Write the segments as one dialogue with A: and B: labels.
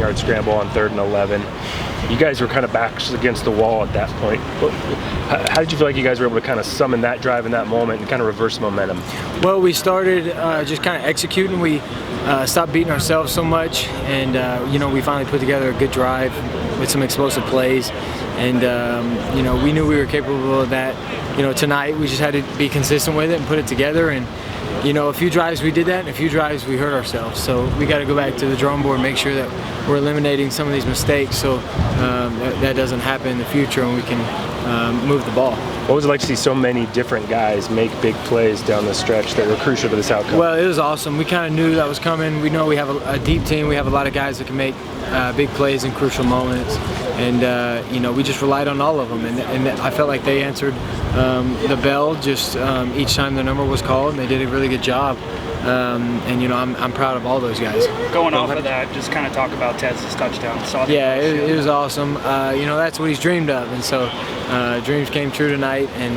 A: 7-yard scramble on 3rd and 11. You guys were kind of backs against the wall at that point. How did you feel like you guys were able to kind of summon that drive in that moment and kind of reverse momentum?
B: Well, we started just kind of executing. We stopped beating ourselves so much, and we finally put together a good drive with some explosive plays. And we knew we were capable of that. Tonight we just had to be consistent with it and put it together. And a few drives we did that, and a few drives we hurt ourselves. So we got to go back to the drawing board and make sure that we're eliminating some of these mistakes, so that doesn't happen in the future, and we can move the ball.
A: What was it like to see so many different guys make big plays down the stretch that were crucial to this outcome?
B: Well, it was awesome. We kind of knew that was coming. We know we have a deep team. We have a lot of guys that can make big plays in crucial moments, and we just relied on all of them. And I felt like they answered the bell just each time their number was called, and they did a really good job. I'm proud of all those guys.
C: Going off of that, just kind of talk about Ted's touchdown.
B: Yeah, it was awesome. That's what he's dreamed of, and so dreams came true tonight, and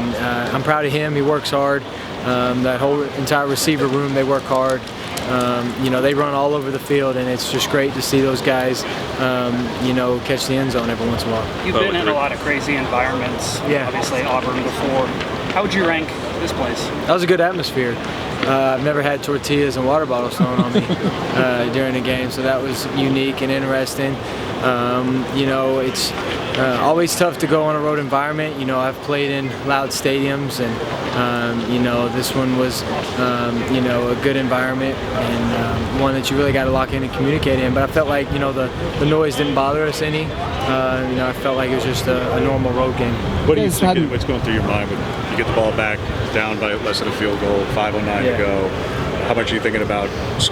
B: I'm proud of him. He works hard. That whole entire receiver room, they work hard. They run all over the field, and it's just great to see those guys, catch the end zone every once in a while.
C: You've been in a lot of crazy environments, obviously Auburn before. How would you rank this place?
B: That was a good atmosphere. I've never had tortillas and water bottles thrown on me during the game, so that was unique and interesting. It's always tough to go on a road environment. I've played in loud stadiums, and this one was a good environment, and one that you really got to lock in and communicate in. But I felt like the noise didn't bother us any. I felt like it was just a normal road game.
D: What do you think? What's going through your mind when you get the ball back down by less than a field goal, 5:09 to go? How much are you thinking about,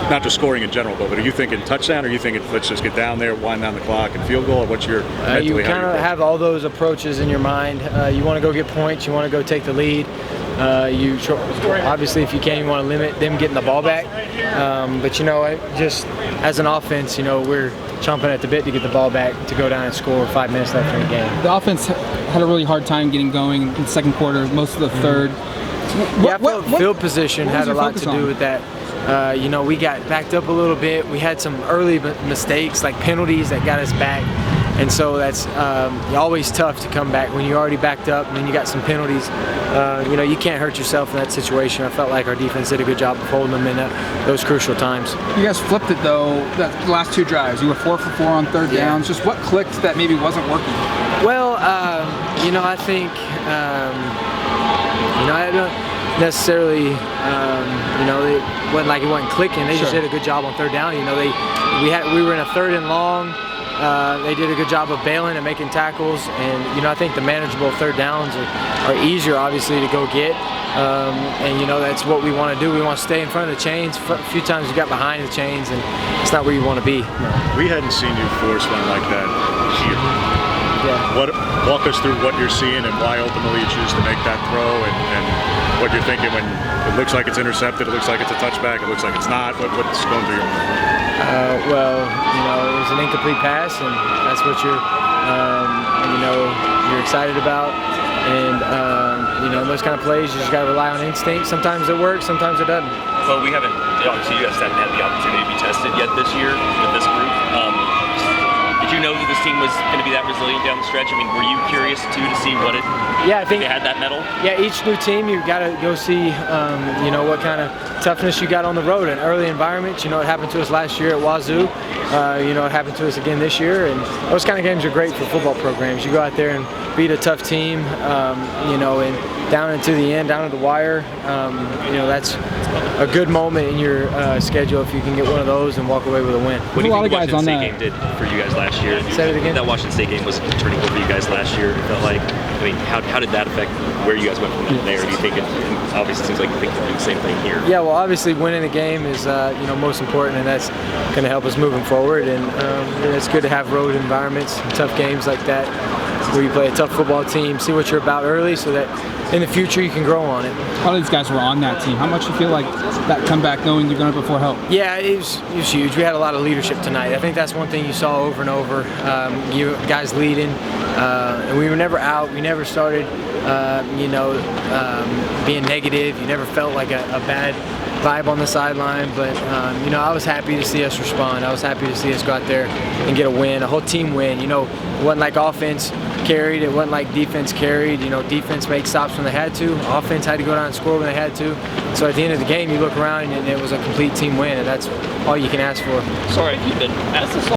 D: not just scoring in general, but are you thinking touchdown, or are you thinking let's just get down there, wind down the clock, and field goal, or what's your mentally?
B: You kind of have all those approaches in your mind. You want to go get points, you want to go take the lead. Obviously, if you can, you want to limit them getting the ball back. But just as an offense, we're chomping at the bit to get the ball back to go down and score 5 minutes left in the game.
E: The offense had a really hard time getting going in the second quarter, most of the third.
B: Field position had a lot to do with that. We got backed up a little bit. We had some early mistakes, like penalties, that got us back. And so that's always tough to come back when you're already backed up and then you got some penalties. You can't hurt yourself in that situation. I felt like our defense did a good job of holding them in those crucial times.
E: You guys flipped it, though, the last 2 drives. You were 4 for 4 on third downs. Just what clicked that maybe wasn't working?
B: Well, I think, I don't necessarily, it wasn't clicking. They just did a good job on third down. We were in a 3rd and long. They did a good job of bailing and making tackles, and I think the manageable third downs are easier, obviously, to go get. That's what we want to do. We want to stay in front of the chains. A few times we got behind the chains, and it's not where you want to be.
D: We hadn't seen you force one like that here.
B: Yeah.
D: Walk us through what you're seeing and why ultimately you choose to make that throw, and what you're thinking when it looks like it's intercepted, it looks like it's a touchback, it looks like it's not. What's going through your mind?
B: It was an incomplete pass, and that's what you're excited about. And those kind of plays, you just got to rely on instinct. Sometimes it works, sometimes it doesn't.
F: Well, obviously you guys haven't had the opportunity to be tested yet this year with this group. Did you know that this team was going to be that resilient down the stretch? I mean, were you curious too to see what it?
B: Yeah, I think
F: they had that medal. Yeah,
B: each new team, you've got to go see, what kind of toughness you got on the road in early environments. It happened to us last year at Wazoo. It happened to us again this year, and those kind of games are great for football programs. You go out there and beat a tough team, and down into the end, down to the wire. That's a good moment in your schedule if you can get one of those and walk away with a win.
F: What do you think the Washington State game did for you guys last year?
B: Say it again.
F: That Washington State game was a turning point for you guys last year. It felt like, how did that affect where you guys went from there? Do you think it obviously seems like you think you're doing the same thing here?
B: Yeah, well, obviously winning the game is most important, and that's going to help us moving forward. And it's good to have road environments, tough games like that, where you play a tough football team, see what you're about early, so that in the future you can grow on it.
E: A lot of these guys were on that team. How much do you feel like that comeback, knowing you're going to before help?
B: Yeah, it was huge. We had a lot of leadership tonight. I think that's one thing you saw over and over. You guys leading, and we were never out. We never started, being negative. You never felt like a bad vibe on the sideline. But you know, I was happy to see us respond. I was happy to see us go out there and get a win, a whole team win. You know, it wasn't like offense carried, it wasn't like defense carried. You know, defense made stops when they had to. Offense had to go down and score when they had to. So at the end of the game, you look around and it was a complete team win, and that's all you can ask for.
F: Sorry, you've been asked this